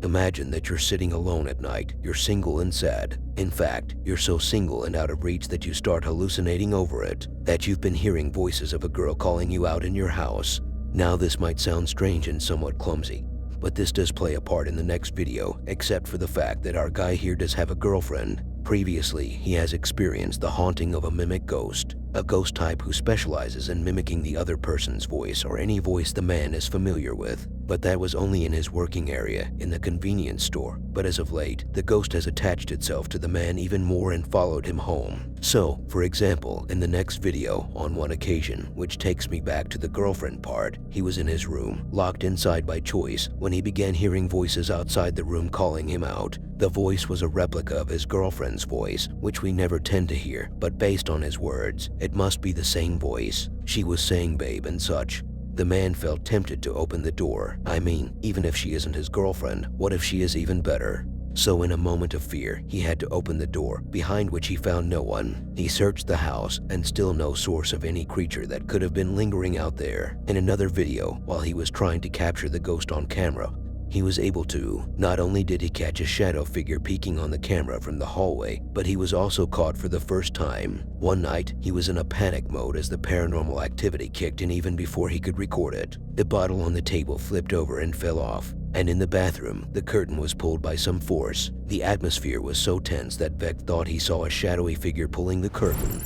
Imagine that you're sitting alone at night, you're single and sad. In fact, you're so single and out of reach that you start hallucinating over it, that you've been hearing voices of a girl calling you out in your house. Now this might sound strange and somewhat clumsy, but this does play a part in the next video, except for the fact that our guy here does have a girlfriend. Previously, he has experienced the haunting of a mimic ghost, a ghost type who specializes in mimicking the other person's voice or any voice the man is familiar with. But that was only in his working area, in the convenience store. But as of late, the ghost has attached itself to the man even more and followed him home. So, for example, in the next video, on one occasion, which takes me back to the girlfriend part, he was in his room, locked inside by choice, when he began hearing voices outside the room calling him out. The voice was a replica of his girlfriend's voice, which we never tend to hear, but based on his words, it must be the same voice. She was saying babe and such. The man felt tempted to open the door. I mean, even if she isn't his girlfriend, what if she is even better? So in a moment of fear, he had to open the door, behind which he found no one. He searched the house, and still no source of any creature that could have been lingering out there. In another video, while he was trying to capture the ghost on camera, he was able to. Not only did he catch a shadow figure peeking on the camera from the hallway, but he was also caught for the first time. One night, he was in a panic mode as the paranormal activity kicked in even before he could record it. The bottle on the table flipped over and fell off. And in the bathroom, the curtain was pulled by some force. The atmosphere was so tense that Beck thought he saw a shadowy figure pulling the curtain.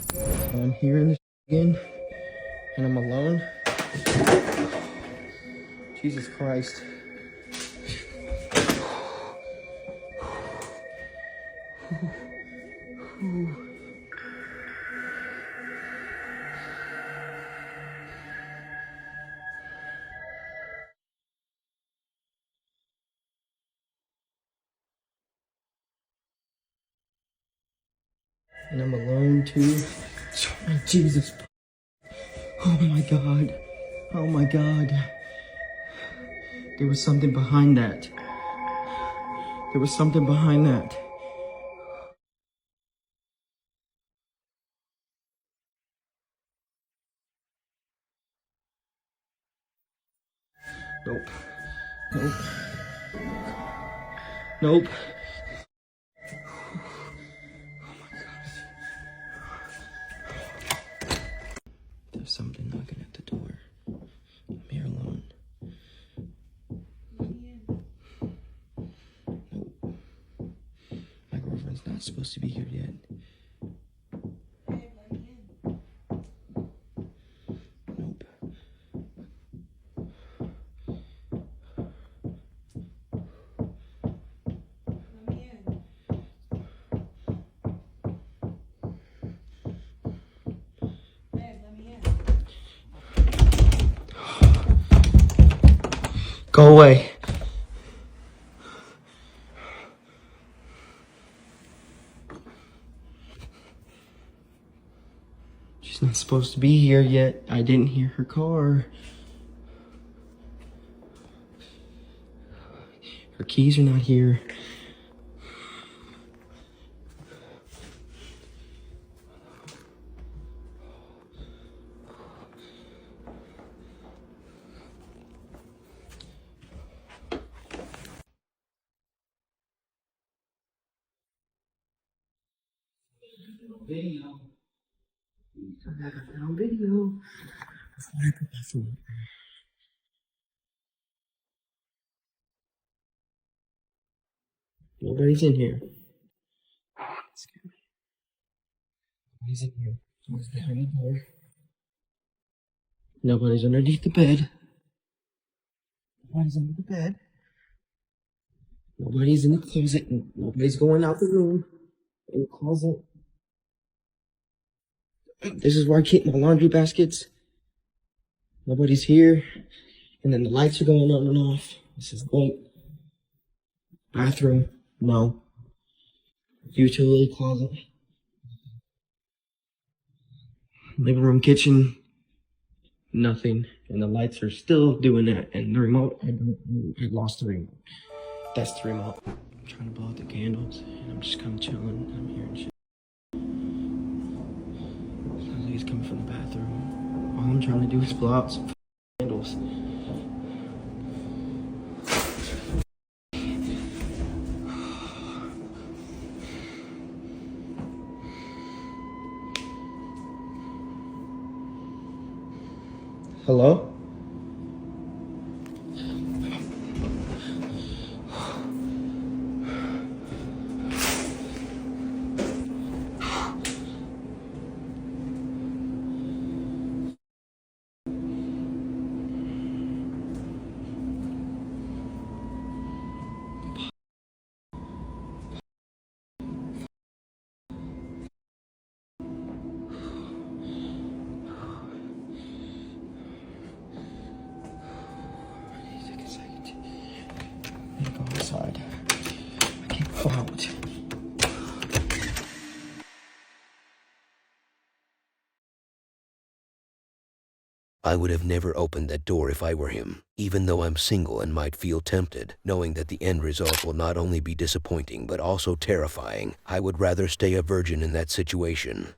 I'm here in this again, and I'm alone. Jesus Christ. And I'm alone too. Oh, Jesus. Oh my God. Oh my God. There was something behind that. There was something behind that. Nope. Nope. Nope. There's something knocking at the door. I'm here alone. Nope. My girlfriend's not supposed to be here yet. Nope. Go away. She's not supposed to be here yet. I didn't hear her car. Her keys are not here. Video. I have found video. Before I put that phone. Nobody's in here. Nobody's in here. Someone's behind the door. Nobody's underneath the bed. Nobody's under the bed. Nobody's in the closet. Nobody's going out the room. In the closet. This is where I keep my laundry baskets. Nobody's here. And then the lights are going on and off. This is late. Bathroom. No. Utility closet. Living room, kitchen. Nothing. And the lights are still doing that. And the remote, I lost the remote. That's the remote. I'm trying to blow out the candles. And I'm just kind of chilling. I'm hearing shit. Sounds like he's coming from the bathroom. All I'm trying to do is blow out some candles. Hello? Take a second. I need to go outside. I can't go out. I would have never opened that door if I were him, even though I'm single and might feel tempted, knowing that the end result will not only be disappointing but also terrifying. I would rather stay a virgin in that situation.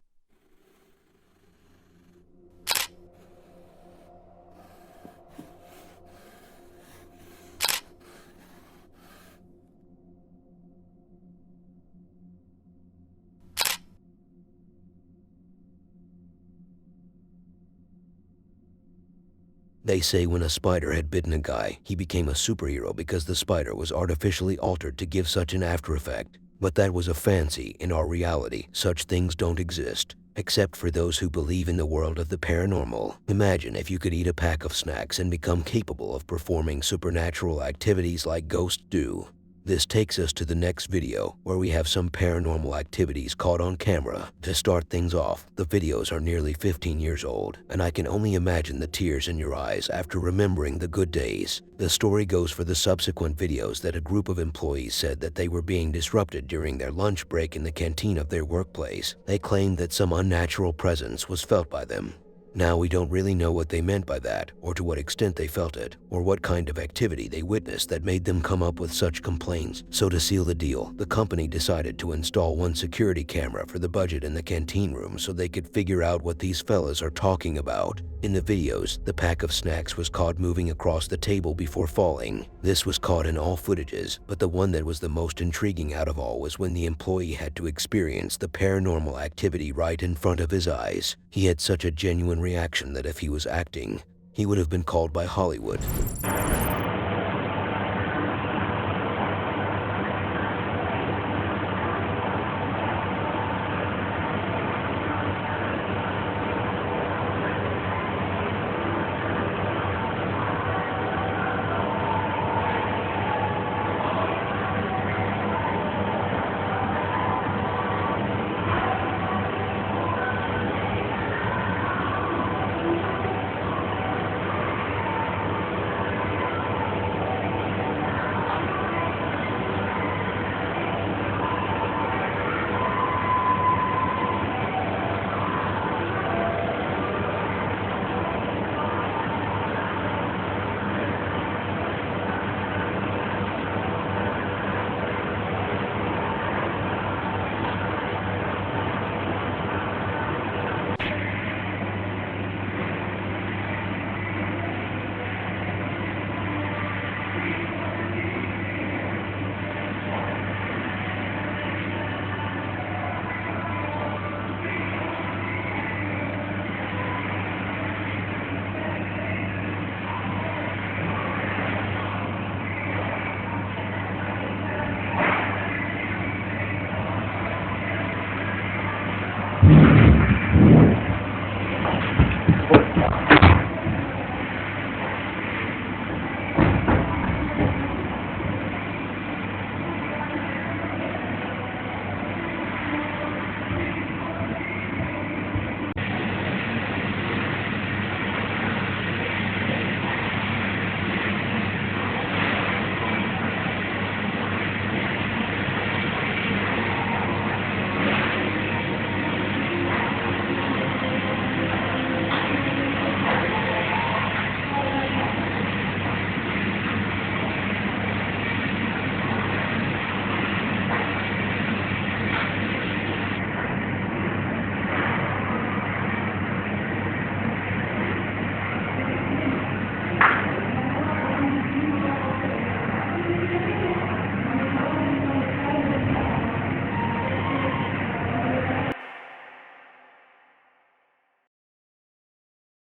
They say when a spider had bitten a guy, he became a superhero because the spider was artificially altered to give such an after effect. But that was a fancy. In our reality, such things don't exist, except for those who believe in the world of the paranormal. Imagine if you could eat a pack of snacks and become capable of performing supernatural activities like ghosts do. This takes us to the next video, where we have some paranormal activities caught on camera. To start things off, the videos are nearly 15 years old, and I can only imagine the tears in your eyes after remembering the good days. The story goes for the subsequent videos that a group of employees said that they were being disrupted during their lunch break in the canteen of their workplace. They claimed that some unnatural presence was felt by them. Now we don't really know what they meant by that, or to what extent they felt it, or what kind of activity they witnessed that made them come up with such complaints. So to seal the deal, the company decided to install one security camera for the budget in the canteen room so they could figure out what these fellas are talking about. In the videos, the pack of snacks was caught moving across the table before falling. This was caught in all footages, but the one that was the most intriguing out of all was when the employee had to experience the paranormal activity right in front of his eyes. He had such a genuine reaction that if he was acting, he would have been called by Hollywood.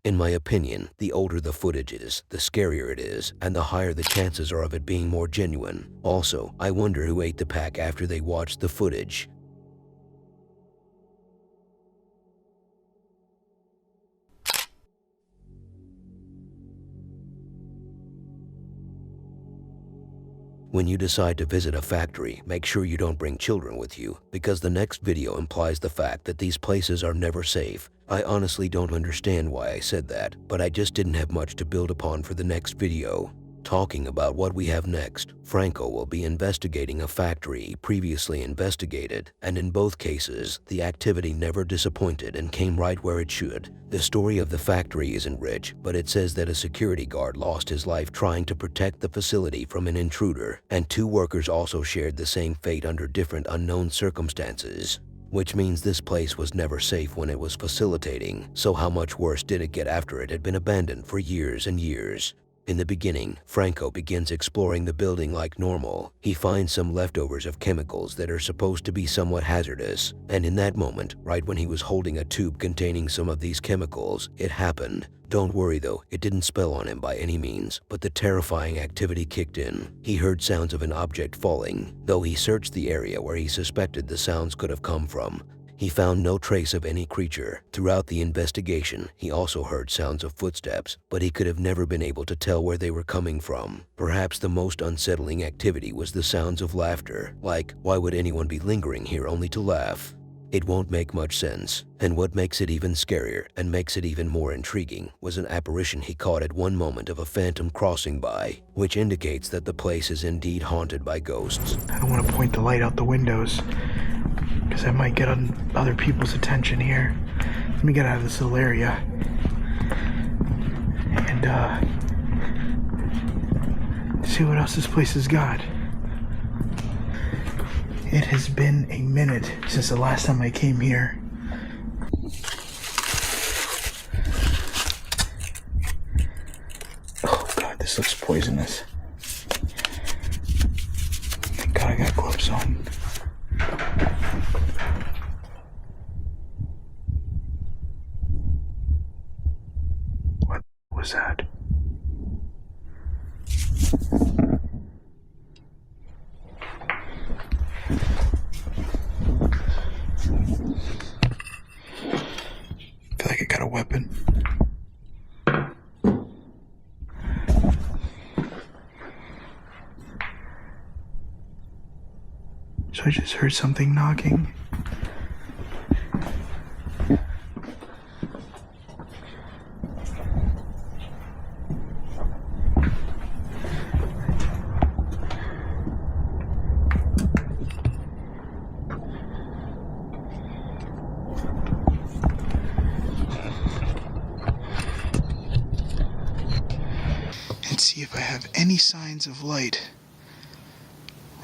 In my opinion, the older the footage is, the scarier it is, and the higher the chances are of it being more genuine. Also, I wonder who ate the pack after they watched the footage. When you decide to visit a factory, make sure you don't bring children with you, because the next video implies the fact that these places are never safe. I honestly don't understand why I said that, but I just didn't have much to build upon for the next video. Talking about what we have next, Franco will be investigating a factory he previously investigated, and in both cases, the activity never disappointed and came right where it should. The story of the factory isn't rich, but it says that a security guard lost his life trying to protect the facility from an intruder, and 2 workers also shared the same fate under different unknown circumstances. Which means this place was never safe when it was facilitating, so how much worse did it get after it had been abandoned for years and years? In the beginning, Franco begins exploring the building like normal. He finds some leftovers of chemicals that are supposed to be somewhat hazardous, and in that moment, right when he was holding a tube containing some of these chemicals, it happened. Don't worry though, it didn't spell on him by any means, but the terrifying activity kicked in. He heard sounds of an object falling, though he searched the area where he suspected the sounds could have come from. He found no trace of any creature. Throughout the investigation, he also heard sounds of footsteps, but he could have never been able to tell where they were coming from. Perhaps the most unsettling activity was the sounds of laughter. Like, why would anyone be lingering here only to laugh? It won't make much sense. And what makes it even scarier and makes it even more intriguing was an apparition he caught at one moment of a phantom crossing by, which indicates that the place is indeed haunted by ghosts. I don't want to point the light out the windows, because I might get on other people's attention here. Let me get out of this little area. And, see what else this place has got. It has been a minute since the last time I came here. Oh God, this looks poisonous. Thank God I got gloves on. What was that? I feel like I got a weapon. So I just heard something knocking. And see if I have any signs of light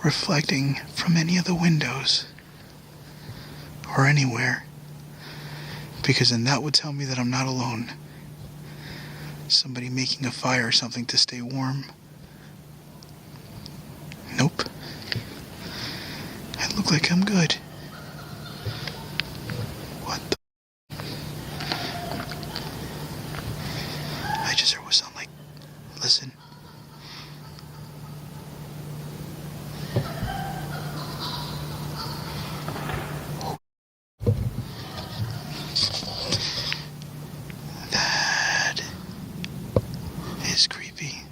reflecting from any of the windows or anywhere, because then that would tell me that I'm not alone. Somebody making a fire or something to stay warm. Nope. I look like I'm good. What the? I just heard what sound like. Listen. That is creepy.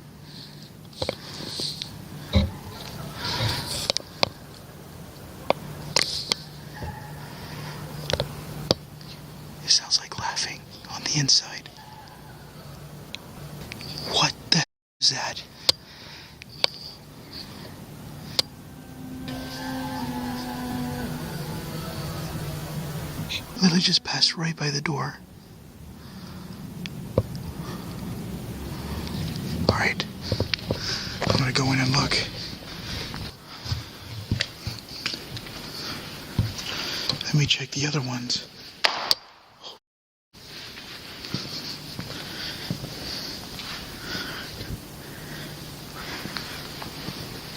It sounds like laughing on the inside. What the hell is that? Literally just passed right by the door. Alright. I'm gonna go in and look. Let me check the other ones.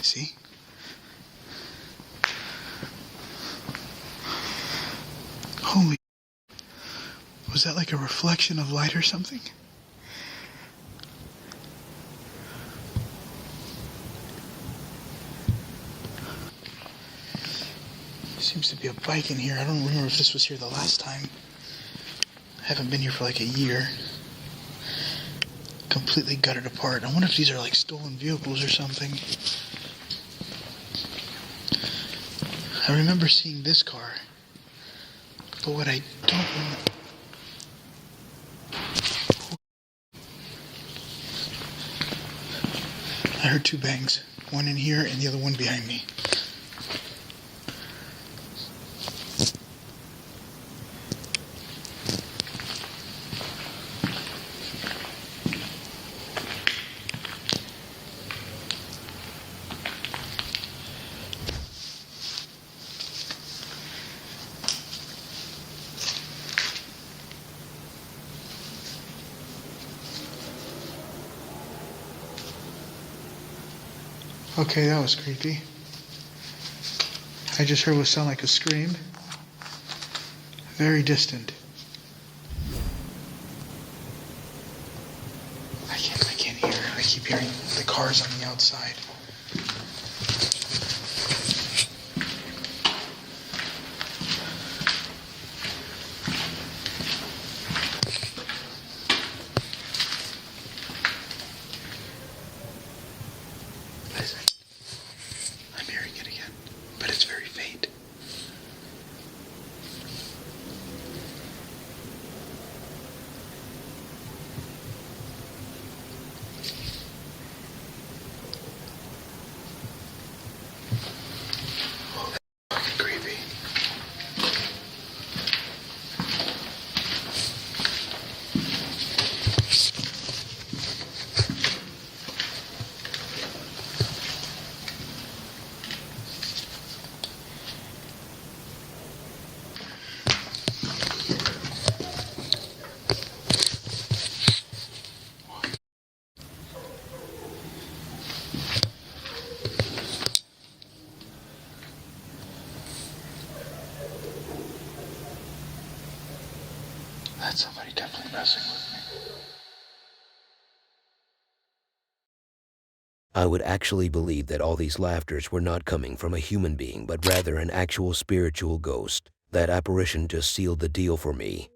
See? Holy. Was that like a reflection of light or something? Seems to be a bike in here. I don't remember if this was here the last time. I haven't been here for like a year. Completely gutted apart. I wonder if these are like stolen vehicles or something. I remember seeing this car. But what I don't remember... I heard two bangs. One in here and the other one behind me. Okay, that was creepy. I just heard what sounded like a scream. Very distant. I can't hear. I keep hearing the cars on the outside. I'm hearing it again, but it's very faint. Oh, that's fucking creepy. That's somebody definitely messing with me. I would actually believe that all these laughters were not coming from a human being, but rather an actual spiritual ghost. That apparition just sealed the deal for me.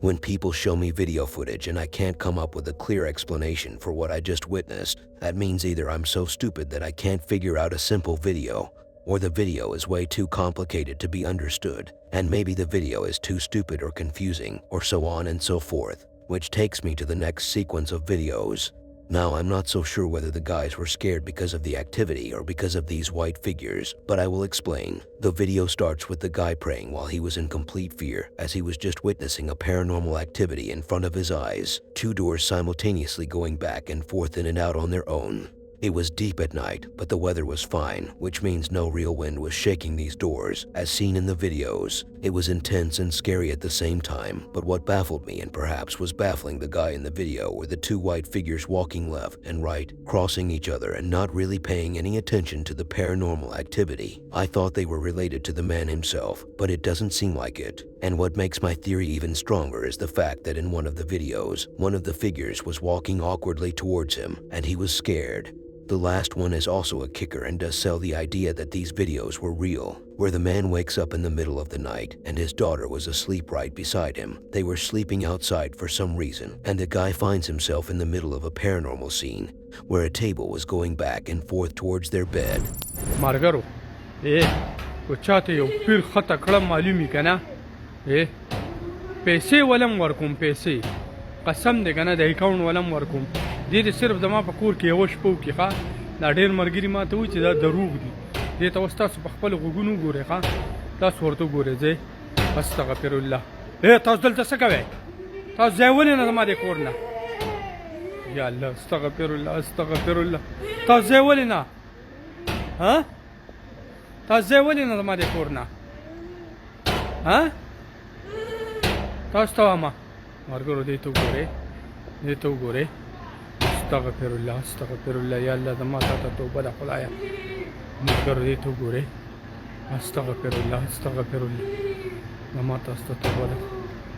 When people show me video footage and I can't come up with a clear explanation for what I just witnessed, that means either I'm so stupid that I can't figure out a simple video, or the video is way too complicated to be understood, and maybe the video is too stupid or confusing, or so on and so forth, which takes me to the next sequence of videos. Now, I'm not so sure whether the guys were scared because of the activity or because of these white figures, but I will explain. The video starts with the guy praying while he was in complete fear, as he was just witnessing a paranormal activity in front of his eyes, two doors simultaneously going back and forth in and out on their own. It was deep at night, but the weather was fine, which means no real wind was shaking these doors, as seen in the videos. It was intense and scary at the same time, but what baffled me and perhaps was baffling the guy in the video were the two white figures walking left and right, crossing each other and not really paying any attention to the paranormal activity. I thought they were related to the man himself, but it doesn't seem like it. And what makes my theory even stronger is the fact that in one of the videos, one of the figures was walking awkwardly towards him, and he was scared. The last one is also a kicker and does sell the idea that these videos were real, where the man wakes up in the middle of the night and his daughter was asleep right beside him. They were sleeping outside for some reason, and the guy finds himself in the middle of a paranormal scene, where a table was going back and forth towards their bed. Margaro, وچاته یو پیر خطا کړم معلومی کنه پیسې ولم ورکوم پیسې قسم دې کنه د اکاونټ ولم ورکوم دې صرف زما په کور کې یو شپه وکړي ښه دا ډېر ملګري ما ته وایي چې دا دروغ دي دې ته اوس تاسو په خپل غوږونو ګورئ ښه تاسو ورته وګورئ ځئ استغفر الله تاسو دلته څه کوئ تاسو ځای ولې نه زما د کور نه یا الله استغفر الله استغفر الله تاسو ځای ولې نه ها تاسو ځای ولې نه زما د کور نه ها تاسو ته وایم ملګرو دې ته وګورئ دې ته وګورئ استغفر الله استغفر الله یا الله زما تا ته توبه ده خدایه ملګرو دې ته وګورئ استغفر الله استغفر الله زما تاسو ته توبه ده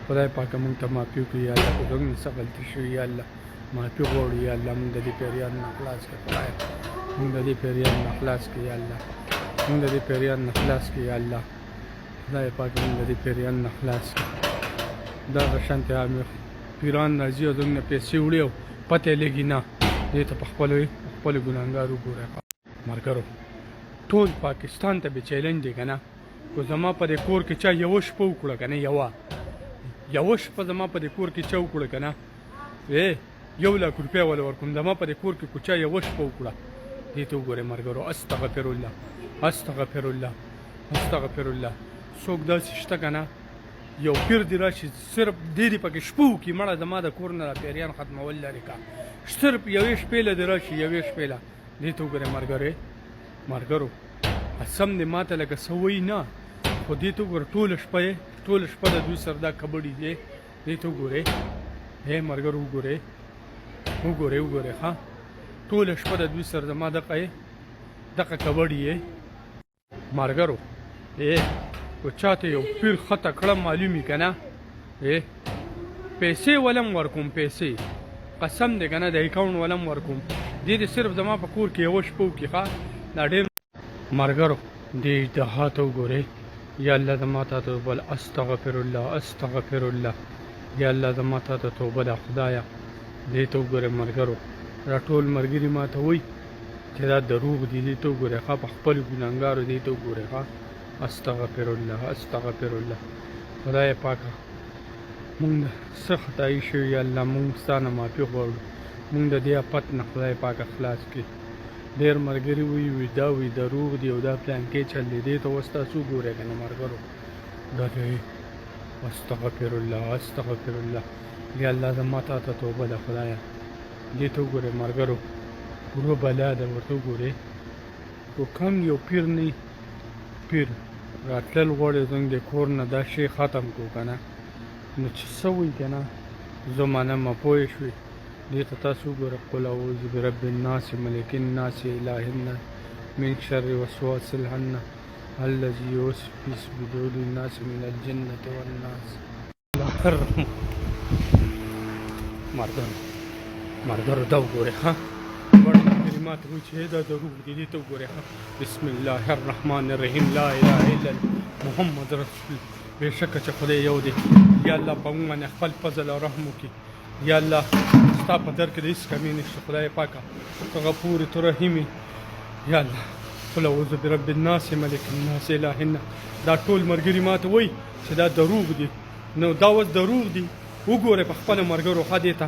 خدای پاکه مونږ ته معافي وکړي یا الله په زموږ نه څه غلطي شوي یا الله معافي غواړو یا الله مونږ د دې پیریانو نه خلاص کړه خدایه مونږ د دې پیریانو نه خلاص کړه یا الله مونږ د دې پیریانو نه خلاص کړه یا الله خدای پاکه مونږ د دې پیریانو نه خلاص کړه دغه شانتې پیران راځي او زموږ نه پیسې وړي او پته یې لګي نه دې ته په خپلو ګناهګار وګورئ ملګرو ټول پاکستان ته به چیلنج دی که نه خو زما په دې کور کې چا یوه شپه وکړه که نه یوه شپه زما په دې کور کې چا وکړه که نه 1,00,000 روپۍ وله ورکوم زما په دې کور کې که چا یوه شپه وکړه دې ته وګورئ ملګرو استغفر الله استغفر الله استغفر الله څوک داسې شته که نه یو پیر دې راشي صرف دې دې پکې شپه وکړي مړه زما د کور نه پیریان ختمول لرې که صرف یوې شپې له دې راشي یوې شپې له دې ته وګورئ ملګرو قسم دې ماته لکه څه وایي نه خو دې ته وګوره ټوله شپه د دوی سره دا کبډي دی دې ته وګورئ ملګرو وګورئ ښه ټوله شپه د دوی سره زما دغه کبډي یې ملګرو که چاته یو پیر خطه کړه معلومي که نه پیسې ولم ورکوم پیسې قسم دی که نه د اکاونټ ولم ورکوم دې صرف زما په کور کې یوه شپه وکړي ښه دا ډېر ملګرو دې اژدها ته وګورئ یا الله زما تا ته توبه استغفر الله استغفر الله یا الله زما تا ته توبه ده خدایه دې ته وګورئ ملګرو دا ټول ملګري ما ته وایي چې دا دروغ دي دې ته وګورئ ښه په خپلو ګناهګارو دې ته وګورئ ښه استغفر الله استغفر الله خدای پاکه مونږ څه خدای شوي یا الله مونږ ستا نه معافي غواړو مونږ د دې آفت نه خدای پاکه خلاص کړي ډېر ملګري وایي دا وایي دروغ دي او دا پلانکې چل دی دې ته اوس تاسو وګورئ که نه ملګرو دا دی استغفر الله استغفر الله یا الله زما تا ته توبه ده خدایه دې ته وګورئ ملګرو پوره بلا ده ورته وګورئ خو کم یو پیر نه پیر راتلل غواړي زموږ د کور نه دا شی ختم کړو که نه نو چې څه وایي که نه زه منم پوه شوې دې ته تاسو وګورئ قل اعوذ برب الناس ملک الناس اله الناس من شر وسواس الخناس الذي يوسوس في صدور الناس من الجنة والناس ملګرو دا وګورئ ښه کلمات وایي چې دا دروغ دي دې ته وګورئ بسم الله الرحمن الرحیم لا اله الا محمد رسول بېشکه چې خدای یو دی یا الله په موږ باندې خپل فضل او رحم وکړي یا الله ستا په در کې د هېڅ کمي نشته خدای پاکه ته غفور ته رحیم یا الله قل اعوذ برب الناس ملک الناس اله الناس دا ټول ملګري ما ته وایي چې دا دروغ دي نو دا اوس دروغ دي وګورئ په خپلو ملګرو ښه دې ته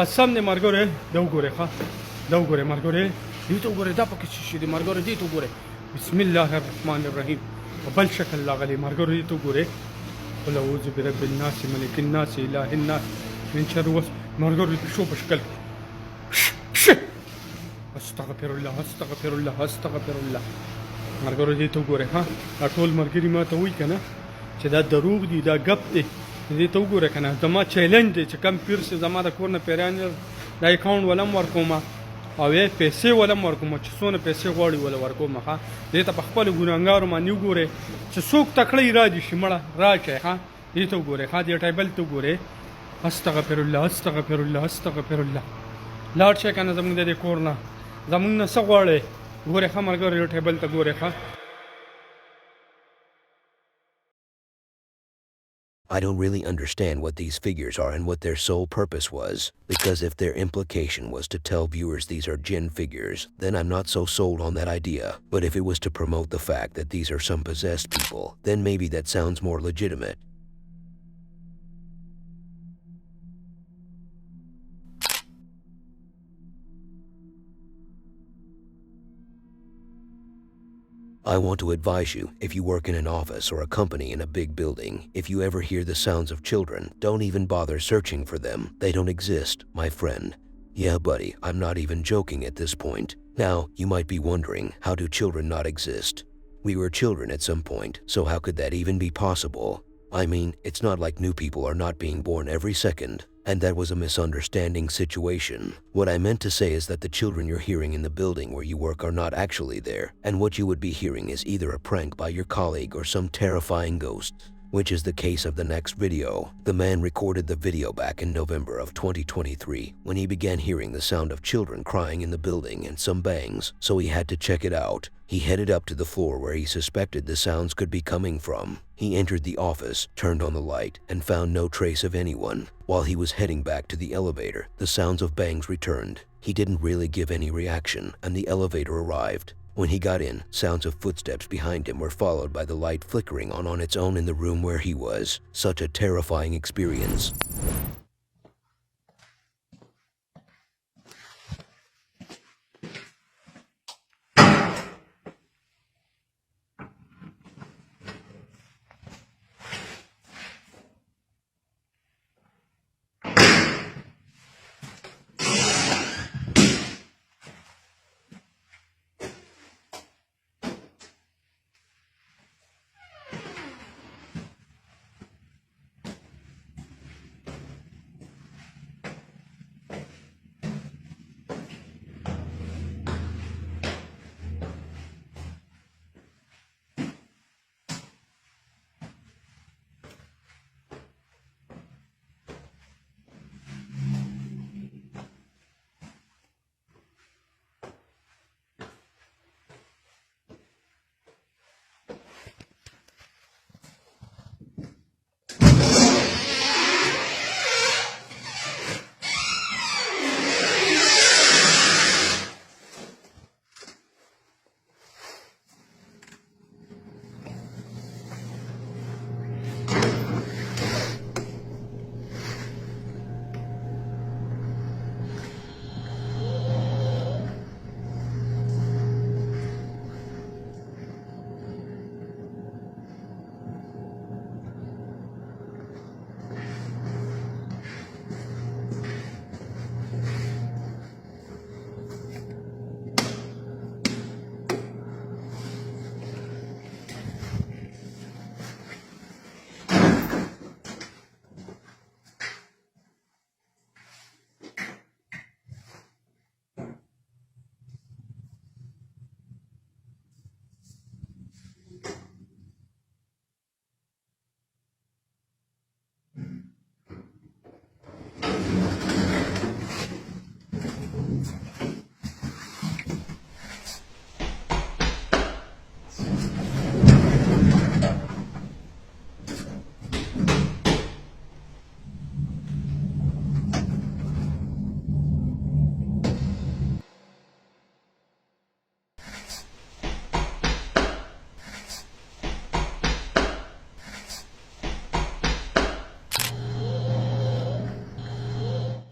قسم دی ملګرو دا وګورئ ښه دا وګورئ ملګرو دې ته وګورئ دا پکې څه شي دي ملګرو دې ته وګورئ بسم الله الرحمن الرحیم په بل شکل راغلی ملګرو دې ته وګورئ قل اعوذ برب الناس ملک الناس اله الناس من شر ملګرو د پیشو په شکل استغفر الله استغفر الله استغفر الله ملګرو دې ته وګورئ ښه دا ټول ملګري ما ته وایي که نه چې دا دروغ دي دا ګپ دی دې ته وګورئ که نه زما چیلنج دی چې کم پیر سي زما د کور نه پیریان دا اکاونټ ولم ورکوم او پیسې ولم ورکوم چې څونه پیسې غواړي وله ورکوم ښه دې ته په خپلو ګناهګارو باندې وګورئ چې څوک تکړی را دي شي مړه راشئ ښه دې ته وګورئ ښه دې ټیبل ته وګورئ استغفر الله استغفر الله استغفر الله لاړ شئ که نه زموږ د دې کور نه زموږ نه څه غواړئ ګورئ ښه ملګرو یو ټیبل ته ګورئ ښه I don't really understand what these figures are and what their sole purpose was, because if their implication was to tell viewers these are jinn figures, then I'm not so sold on that idea. But if it was to promote the fact that these are some possessed people, then maybe that sounds more legitimate. I want to advise you, if you work in an office or a company in a big building, if you ever hear the sounds of children, don't even bother searching for them. They don't exist, my friend. Yeah, buddy, I'm not even joking at this point. Now, you might be wondering, how do children not exist? We were children at some point, so how could that even be possible? I mean, it's not like new people are not being born every second, and that was a misunderstanding situation. What I meant to say is that the children you're hearing in the building where you work are not actually there, and what you would be hearing is either a prank by your colleague or some terrifying ghost, which is the case of the next video. The man recorded the video back in November of 2023 when he began hearing the sound of children crying in the building and some bangs, so he had to check it out. He headed up to the floor where he suspected the sounds could be coming from. He entered the office, turned on the light, and found no trace of anyone. While he was heading back to the elevator, the sounds of bangs returned. He didn't really give any reaction, and the elevator arrived. When he got in, sounds of footsteps behind him were followed by the light flickering on its own in the room where he was. Such a terrifying experience.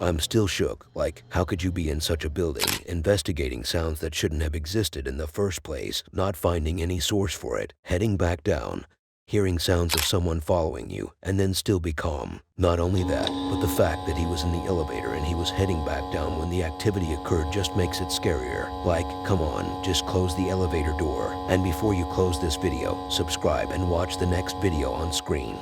I'm still shook, like, how could you be in such a building, investigating sounds that shouldn't have existed in the first place, not finding any source for it, heading back down, hearing sounds of someone following you, and then still be calm. Not only that, but the fact that he was in the elevator and he was heading back down when the activity occurred just makes it scarier. Like, come on, just close the elevator door. And before you close this video, subscribe and watch the next video on screen.